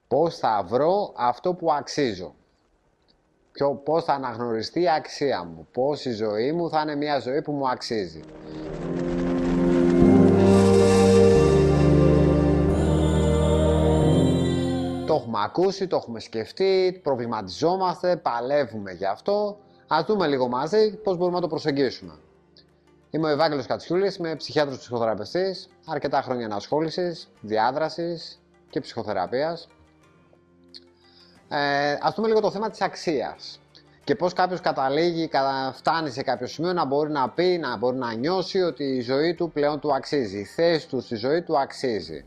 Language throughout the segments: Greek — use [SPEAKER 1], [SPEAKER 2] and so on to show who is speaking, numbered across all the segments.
[SPEAKER 1] Πώς θα βρω αυτό που αξίζω. Πώς θα αναγνωριστεί η αξία μου. Πώς η ζωή μου θα είναι μια ζωή που μου αξίζει. Το έχουμε ακούσει, το έχουμε σκεφτεί, προβληματιζόμαστε, παλεύουμε γι' αυτό. Ας δούμε λίγο μαζί πώς μπορούμε να το προσεγγίσουμε. Είμαι ο Ευάγγελος Κατσιούλης, είμαι ψυχιάτρος ψυχοθεραπευτής, αρκετά χρόνια ενασχόλησης, διάδρασης και ψυχοθεραπείας. Ας δούμε λίγο το θέμα της αξίας και πώς κάποιος καταλήγει, φτάνει σε κάποιο σημείο να μπορεί να πει, να μπορεί να νιώσει ότι η ζωή του πλέον του αξίζει, η θέση του στη ζωή του αξίζει.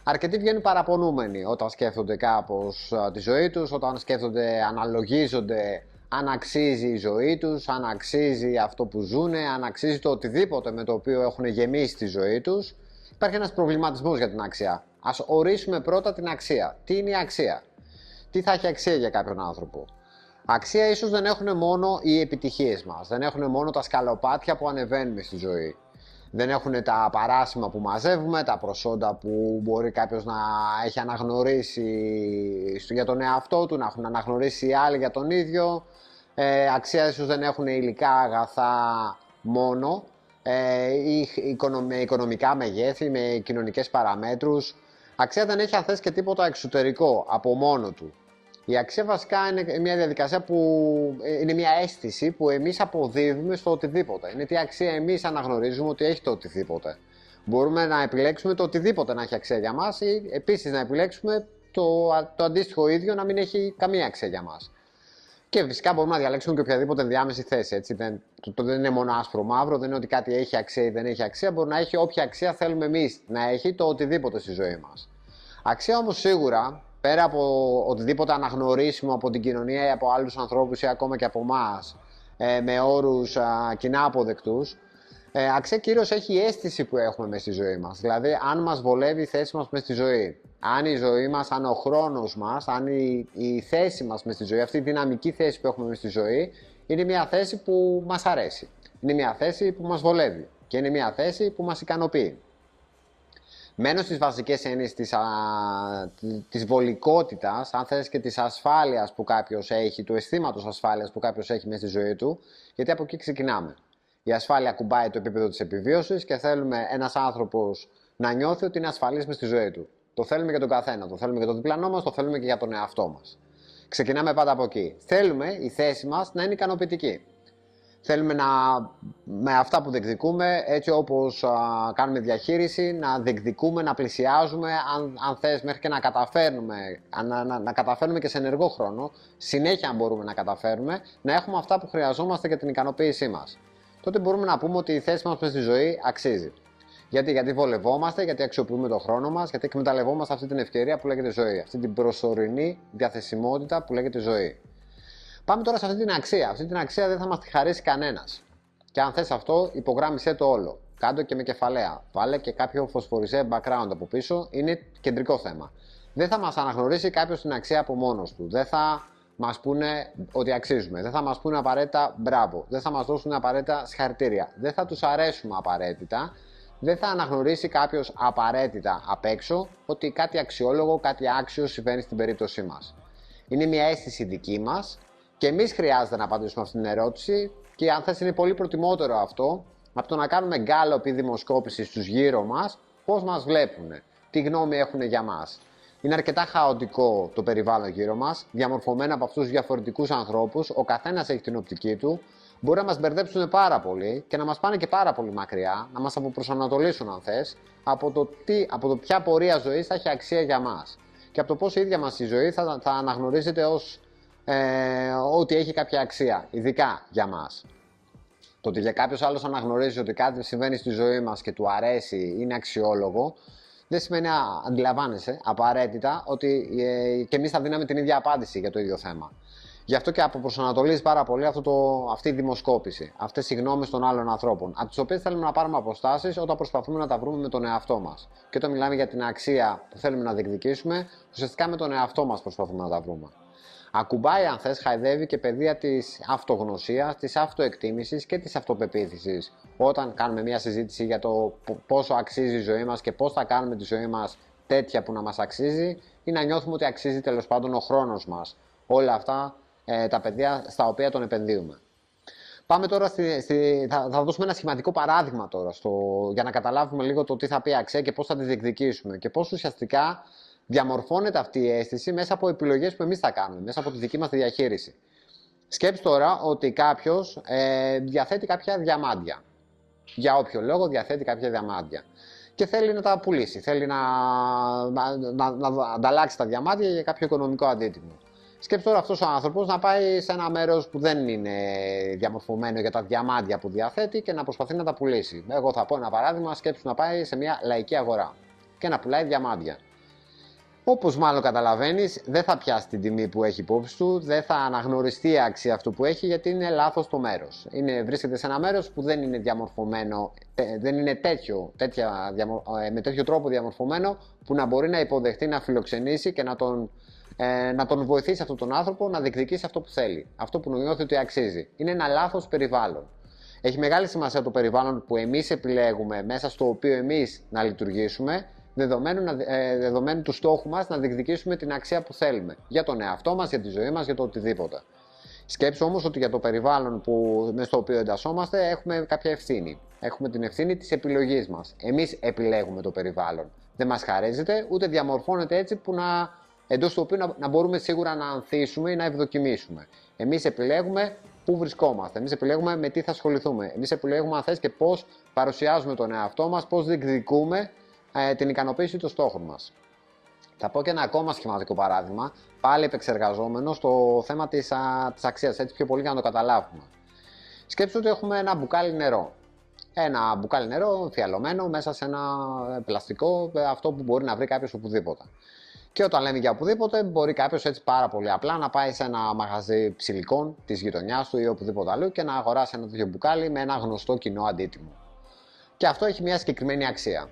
[SPEAKER 1] Αρκετοί βγαίνουν παραπονούμενοι όταν σκέφτονται κάπως τη ζωή τους, όταν σκέφτονται, αναλογίζονται αν αξίζει η ζωή τους, αν αξίζει αυτό που ζουνε, αν αξίζει το οτιδήποτε με το οποίο έχουν γεμίσει τη ζωή τους. Υπάρχει ένας προβληματισμός για την αξία. Ας ορίσουμε πρώτα την αξία. Τι είναι η αξία? Τι θα έχει αξία για κάποιον άνθρωπο? Αξία ίσως δεν έχουν μόνο οι επιτυχίες μας, δεν έχουν μόνο τα σκαλοπάτια που ανεβαίνουμε στη ζωή. Δεν έχουν τα παράσημα που μαζεύουμε, τα προσόντα που μπορεί κάποιος να έχει αναγνωρίσει για τον εαυτό του, να έχουν αναγνωρίσει οι άλλοι για τον ίδιο. Αξία ίσως δεν έχουν υλικά αγαθά μόνο, ή με οικονομικά μεγέθη, με κοινωνικές παραμέτρους. Αξία δεν έχει αν θες και τίποτα εξωτερικό από μόνο του. Η αξία βασικά είναι μια διαδικασία που είναι μια αίσθηση που εμείς αποδίδουμε στο οτιδήποτε. Είναι τι αξία εμείς αναγνωρίζουμε ότι έχει το οτιδήποτε. Μπορούμε να επιλέξουμε το οτιδήποτε να έχει αξία για μας ή επίσης να επιλέξουμε το αντίστοιχο ίδιο να μην έχει καμία αξία για μας. Και φυσικά μπορούμε να διαλέξουμε και οποιαδήποτε ενδιάμεση θέση. Έτσι. Δεν είναι μόνο άσπρο μαύρο, δεν είναι ότι κάτι έχει αξία ή δεν έχει αξία. Μπορεί να έχει όποια αξία θέλουμε εμείς να έχει το οτιδήποτε στη ζωή μας. Αξία όμως σίγουρα, πέρα από οτιδήποτε αναγνωρίσιμο από την κοινωνία ή από άλλους ανθρώπους ή ακόμα και από εμάς, με όρους κοινά αποδεκτούς, αξία κυρίως έχει η αίσθηση που έχουμε μέσα στη ζωή μας. Δηλαδή, αν μας βολεύει η θέση μας μέσα στη ζωή. Αν η ζωή μας, αν ο χρόνος μας, αν η θέση μας μέσα στη ζωή, αυτή η δυναμική θέση που έχουμε μέσα στη ζωή, είναι μια θέση που μας αρέσει. Είναι μια θέση που μας βολεύει και είναι μια θέση που μας ικανοποιεί. Μένω στις βασικές έννοιες της βολικότητας, αν θες, και της ασφάλειας που κάποιος έχει, του αισθήματος ασφάλειας που κάποιος έχει μέσα στη ζωή του, γιατί από εκεί ξεκινάμε. Η ασφάλεια κουμπάει το επίπεδο της επιβίωσης και θέλουμε ένας άνθρωπος να νιώθει ότι είναι ασφαλής μες στη ζωή του. Το θέλουμε για τον καθένα, το θέλουμε για τον διπλανό μας, το θέλουμε και για τον εαυτό μας. Ξεκινάμε πάντα από εκεί. Θέλουμε η θέση μας να είναι ικανοποιητική. Θέλουμε με αυτά που διεκδικούμε, έτσι όπως κάνουμε διαχείριση, να διεκδικούμε, να πλησιάζουμε, αν θες, μέχρι και να καταφέρνουμε και σε ενεργό χρόνο, συνέχεια αν μπορούμε να καταφέρουμε, να έχουμε αυτά που χρειαζόμαστε για την ικανοποίησή μας. Τότε μπορούμε να πούμε ότι η θέση μας στη ζωή αξίζει. Γιατί βολευόμαστε, γιατί αξιοποιούμε τον χρόνο μας, γιατί εκμεταλλευόμαστε αυτή την ευκαιρία που λέγεται ζωή, αυτή την προσωρινή διαθεσιμότητα που λέγεται ζωή. Πάμε τώρα σε αυτή την αξία. Αυτή την αξία δεν θα μας τη χαρίσει κανένας. Και αν θες αυτό, υπογράμμισέ το όλο. Κάντο και με κεφαλαία. Βάλε και κάποιο φωσφοριζέ background από πίσω. Είναι κεντρικό θέμα. Δεν θα μας αναγνωρίσει κάποιος την αξία από μόνος του. Δεν θα μας πούνε ότι αξίζουμε. Δεν θα μας πούνε απαραίτητα μπράβο. Δεν θα μας δώσουν απαραίτητα συγχαρητήρια. Δεν θα τους αρέσουμε απαραίτητα. Δεν θα αναγνωρίσει κάποιος απαραίτητα απ' έξω ότι κάτι αξιόλογο, κάτι άξιο συμβαίνει στην περίπτωσή μας. Είναι μια αίσθηση δική μας. Και εμείς χρειάζεται να απαντήσουμε αυτή την ερώτηση και αν θες είναι πολύ προτιμότερο αυτό από το να κάνουμε γκάλοπ ή δημοσκόπηση στους γύρω μας, πώς μας βλέπουν, τι γνώμη έχουν για μας. Είναι αρκετά χαοτικό το περιβάλλον γύρω μας, διαμορφωμένο από αυτούς τους διαφορετικούς ανθρώπους, ο καθένας έχει την οπτική του, μπορεί να μας μπερδέψουν πάρα πολύ και να μας πάνε και πάρα πολύ μακριά, να μας αποπροσανατολίσουν αν θες, από το ποια πορεία ζωής θα έχει αξία για μας και από το πώς η ίδια μας η ζωή θα αναγνωρίζεται ως ότι έχει κάποια αξία, ειδικά για μας. Το ότι για κάποιος άλλος αναγνωρίζει ότι κάτι συμβαίνει στη ζωή μας και του αρέσει, είναι αξιόλογο, δεν σημαίνει, αντιλαμβάνεσαι, απαραίτητα ότι και εμείς θα δίναμε την ίδια απάντηση για το ίδιο θέμα. Γι' αυτό και αποπροσανατολίζει πάρα πολύ αυτή η δημοσκόπηση, αυτές οι γνώμες των άλλων ανθρώπων, από τις οποίες θέλουμε να πάρουμε αποστάσεις όταν προσπαθούμε να τα βρούμε με τον εαυτό μας. Και όταν μιλάμε για την αξία που θέλουμε να διεκδικήσουμε, ουσιαστικά με τον εαυτό μας προσπαθούμε να τα βρούμε. Ακουμπάει, αν θες, χαϊδεύει και παιδεία της αυτογνωσίας, της αυτοεκτίμησης και της αυτοπεποίθησης. Όταν κάνουμε μια συζήτηση για το πόσο αξίζει η ζωή μας και πώς θα κάνουμε τη ζωή μας τέτοια που να μας αξίζει, ή να νιώθουμε ότι αξίζει τέλος πάντων ο χρόνος μας. Όλα αυτά τα παιδιά στα οποία τον επενδύουμε. Πάμε τώρα θα δώσουμε ένα σχηματικό παράδειγμα τώρα για να καταλάβουμε λίγο το τι θα πει αξία και πώς θα τη διεκδικήσουμε και πώς ουσιαστικά διαμορφώνεται αυτή η αίσθηση μέσα από επιλογές που εμείς θα κάνουμε, μέσα από τη δική μας διαχείριση. Σκέψου τώρα ότι κάποιος διαθέτει κάποια διαμάντια. Για όποιο λόγο διαθέτει κάποια διαμάντια. Και θέλει να τα πουλήσει, θέλει να ανταλλάξει τα διαμάντια για κάποιο οικονομικό αντίτιμο. Σκέψου τώρα αυτός ο άνθρωπος να πάει σε ένα μέρος που δεν είναι διαμορφωμένο για τα διαμάντια που διαθέτει και να προσπαθεί να τα πουλήσει. Εγώ θα πω ένα παράδειγμα, σκέψου να πάει σε μια λαϊκή αγορά και να πουλάει διαμάντια. Όπως μάλλον καταλαβαίνεις, δεν θα πιάσει την τιμή που έχει υπόψη του, δεν θα αναγνωριστεί η αξία αυτού που έχει γιατί είναι λάθος το μέρος. Βρίσκεται σε ένα μέρος που δεν είναι διαμορφωμένο, δεν είναι με τέτοιο τρόπο διαμορφωμένο που να μπορεί να υποδεχτεί, να φιλοξενήσει και να τον βοηθήσει αυτόν τον άνθρωπο να διεκδικήσει αυτό που θέλει, αυτό που νιώθει ότι αξίζει. Είναι ένα λάθος περιβάλλον. Έχει μεγάλη σημασία το περιβάλλον που εμείς επιλέγουμε, μέσα στο οποίο εμείς να λειτουργήσουμε, δεδομένου του στόχου μας να διεκδικήσουμε την αξία που θέλουμε. Για τον εαυτό μας, για τη ζωή μας, για το οτιδήποτε. Σκέψου όμως ότι για το περιβάλλον μέσα στο οποίο εντασσόμαστε έχουμε κάποια ευθύνη. Έχουμε την ευθύνη της επιλογής μας. Εμείς επιλέγουμε το περιβάλλον. Δεν μας χαρίζεται, ούτε διαμορφώνεται έτσι που εντός του οποίου να μπορούμε σίγουρα να ανθίσουμε ή να ευδοκιμήσουμε. Εμείς επιλέγουμε πού βρισκόμαστε, εμείς επιλέγουμε με τι θα ασχοληθούμε, εμείς επιλέγουμε αν θες και πώς παρουσιάζουμε τον εαυτό μας, πώς διεκδικούμε την ικανοποίηση των στόχων μας. Θα πω και ένα ακόμα σχηματικό παράδειγμα, πάλι επεξεργαζόμενο στο θέμα της αξίας, έτσι πιο πολύ για να το καταλάβουμε. Σκέψου ότι έχουμε ένα μπουκάλι νερό. Ένα μπουκάλι νερό φιαλωμένο μέσα σε ένα πλαστικό, αυτό που μπορεί να βρει κάποιος οπουδήποτε. Και όταν λέμε για οπουδήποτε, μπορεί κάποιος έτσι πάρα πολύ απλά να πάει σε ένα μαγαζί ψηλικών της γειτονιάς του ή οπουδήποτε αλλού και να αγοράσει ένα τέτοιο μπουκάλι με ένα γνωστό κοινό αντίτιμο. Και αυτό έχει μια συγκεκριμένη αξία.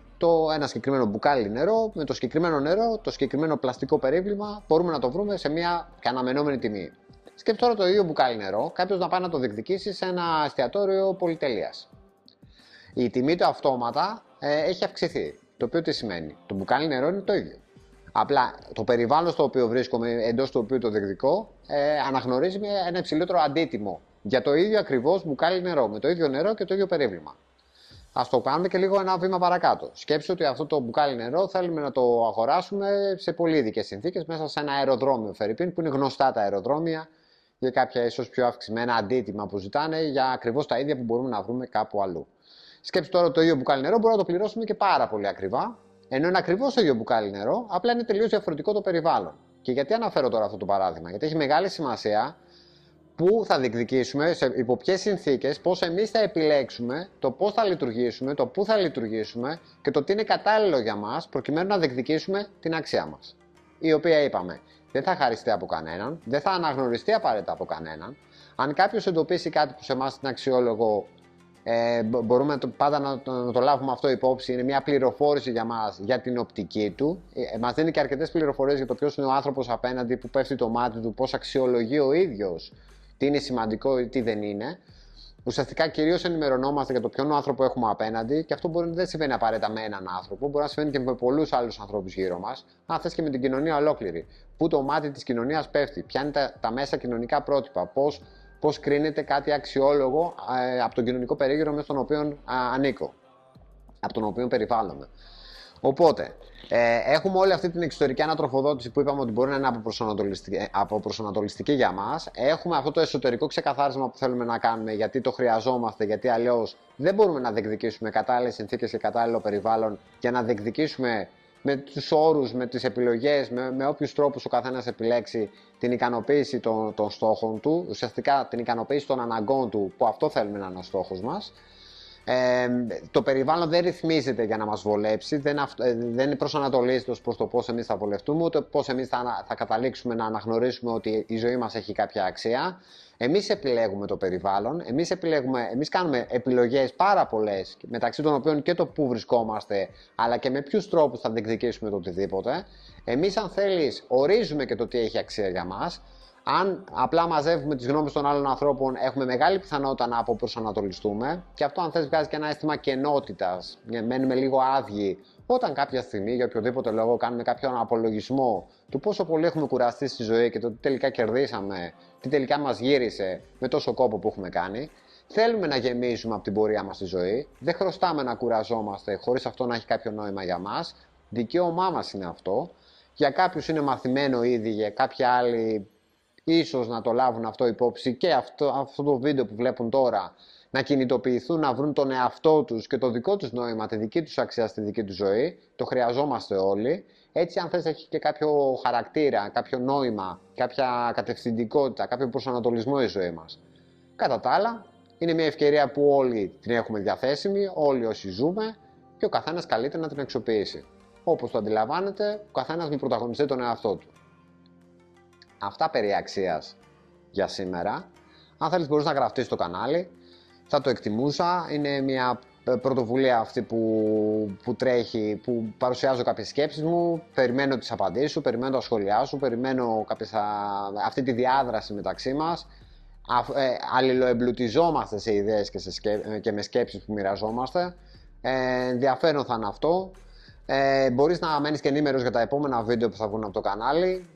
[SPEAKER 1] Ένα συγκεκριμένο μπουκάλι νερό, με το συγκεκριμένο νερό, το συγκεκριμένο πλαστικό περίβλημα, μπορούμε να το βρούμε σε μια αναμενόμενη τιμή. Σκέψτε τώρα το ίδιο μπουκάλι νερό, κάποιος να πάει να το διεκδικήσει σε ένα εστιατόριο πολυτελείας. Η τιμή του αυτόματα έχει αυξηθεί. Το οποίο τι σημαίνει? Το μπουκάλι νερό είναι το ίδιο. Απλά το περιβάλλον στο οποίο βρίσκομαι, εντός του οποίου το διεκδικώ, αναγνωρίζει ένα υψηλότερο αντίτιμο για το ίδιο ακριβώς μπουκάλι νερό, με το ίδιο νερό και το ίδιο περίβλημα. Ας το κάνουμε και λίγο ένα βήμα παρακάτω. Σκέψου ότι αυτό το μπουκάλι νερό θέλουμε να το αγοράσουμε σε πολύ ειδικές συνθήκες μέσα σε ένα αεροδρόμιο Φερρυπίν, που είναι γνωστά τα αεροδρόμια για κάποια ίσως πιο αυξημένα αντίτιμα που ζητάνε για ακριβώς τα ίδια που μπορούμε να βρούμε κάπου αλλού. Σκέψου τώρα το ίδιο μπουκάλι νερό μπορούμε να το πληρώσουμε και πάρα πολύ ακριβά, ενώ είναι ακριβώς το ίδιο μπουκάλι νερό, απλά είναι τελείως διαφορετικό το περιβάλλον. Και γιατί αναφέρω τώρα αυτό το παράδειγμα? Γιατί έχει μεγάλη σημασία πού θα διεκδικήσουμε, υπό ποιες συνθήκες, πώς εμείς θα επιλέξουμε, το πώς θα λειτουργήσουμε, το πού θα λειτουργήσουμε και το τι είναι κατάλληλο για μας προκειμένου να διεκδικήσουμε την αξία μας. Η οποία είπαμε, δεν θα χαριστεί από κανέναν, δεν θα αναγνωριστεί απαραίτητα από κανέναν. Αν κάποιος εντοπίσει κάτι που σε εμάς είναι αξιόλογο, μπορούμε πάντα να το λάβουμε αυτό υπόψη, είναι μια πληροφόρηση για μας, για την οπτική του. Μας δίνει και αρκετές πληροφορίες για το ποιος είναι ο άνθρωπος απέναντι, που πέφτει το μάτι του, πώς αξιολογεί ο ίδιος, τι είναι σημαντικό ή τι δεν είναι. Ουσιαστικά κυρίως ενημερωνόμαστε για το ποιον άνθρωπο έχουμε απέναντι, και αυτό δεν συμβαίνει απαραίτητα με έναν άνθρωπο, μπορεί να συμβαίνει και με πολλούς άλλους ανθρώπους γύρω μας, αν θες και με την κοινωνία ολόκληρη. Πού το μάτι της κοινωνίας πέφτει, ποια είναι τα μέσα κοινωνικά πρότυπα, πώς κρίνεται κάτι αξιόλογο από τον κοινωνικό περίγυρο μέσα στον οποίο ανήκω, από τον οποίο περιβάλλομαι. Οπότε, έχουμε όλη αυτή την εξωτερική ανατροφοδότηση που είπαμε ότι μπορεί να είναι αποπροσανατολιστική για μας. Έχουμε αυτό το εσωτερικό ξεκαθάρισμα που θέλουμε να κάνουμε, γιατί το χρειαζόμαστε, γιατί αλλιώς δεν μπορούμε να διεκδικήσουμε κατάλληλες συνθήκες και κατάλληλο περιβάλλον για να διεκδικήσουμε με τους όρους, με τις επιλογές, με όποιους τρόπους ο καθένας επιλέξει την ικανοποίηση των στόχων του, ουσιαστικά την ικανοποίηση των αναγκών του, που αυτό θέλουμε να είναι ο στόχος μας. Το περιβάλλον δεν ρυθμίζεται για να μας βολέψει, δεν προσανατολίζεται ως προς το πώς εμείς θα βολευτούμε, ούτε πώς εμείς θα καταλήξουμε να αναγνωρίσουμε ότι η ζωή μας έχει κάποια αξία. Εμείς επιλέγουμε το περιβάλλον, εμείς κάνουμε επιλογές πάρα πολλές, μεταξύ των οποίων και το πού βρισκόμαστε, αλλά και με ποιους τρόπους θα διεκδικήσουμε το οτιδήποτε. Εμείς, αν θέλεις, ορίζουμε και το τι έχει αξία για μας, Αν απλά μαζεύουμε τις γνώμες των άλλων ανθρώπων, έχουμε μεγάλη πιθανότητα να αποπροσανατολιστούμε και αυτό, αν θες, βγάζει και ένα αίσθημα κενότητας. Μένουμε λίγο άδειοι όταν κάποια στιγμή, για οποιοδήποτε λόγο, κάνουμε κάποιον απολογισμό του πόσο πολύ έχουμε κουραστεί στη ζωή και το τι τελικά κερδίσαμε, τι τελικά μας γύρισε με τόσο κόπο που έχουμε κάνει. Θέλουμε να γεμίσουμε από την πορεία μας στη ζωή. Δεν χρωστάμε να κουραζόμαστε χωρίς αυτό να έχει κάποιο νόημα για μας. Δικαίωμά μας είναι αυτό. Για κάποιους είναι μαθημένο ήδη, για κάποιοι άλλοι ίσως να το λάβουν αυτό υπόψη και αυτό το βίντεο που βλέπουν τώρα να κινητοποιηθούν, να βρουν τον εαυτό τους και το δικό τους νόημα, τη δική τους αξία στη δική τους ζωή. Το χρειαζόμαστε όλοι. Έτσι, αν θες, έχει και κάποιο χαρακτήρα, κάποιο νόημα, κάποια κατευθυντικότητα, κάποιο προσανατολισμό η ζωή μας. Κατά τα άλλα, είναι μια ευκαιρία που όλοι την έχουμε διαθέσιμη, όλοι όσοι ζούμε, και ο καθένας καλείται να την αξιοποιήσει. Όπως το αντιλαμβάνεται, ο καθένας με πρωταγωνιστεί τον εαυτό του. Αυτά περί αξίας για σήμερα. Αν θέλεις, μπορείς να γραφτείς στο κανάλι, θα το εκτιμούσα. Είναι μια πρωτοβουλία αυτή που τρέχει, που παρουσιάζω κάποιες σκέψεις μου, περιμένω τις απαντήσεις σου, περιμένω τα σχόλιά σου, περιμένω αυτή τη διάδραση μεταξύ μας. Αλληλοεμπλουτιζόμαστε σε ιδέες και με σκέψεις που μοιραζόμαστε. Ενδιαφέρον θα είναι αυτό. Μπορείς να μένεις και ενήμερος για τα επόμενα βίντεο που θα βγουν από το κανάλι,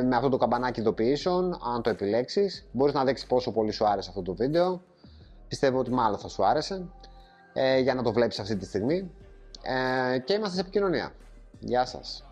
[SPEAKER 1] με αυτό το καμπανάκι ειδοποιήσεων, αν το επιλέξεις. Μπορείς να δείξεις πόσο πολύ σου άρεσε αυτό το βίντεο. Πιστεύω ότι μάλλον θα σου άρεσε, για να το βλέπεις αυτή τη στιγμή. Και είμαστε σε επικοινωνία. Γεια σας.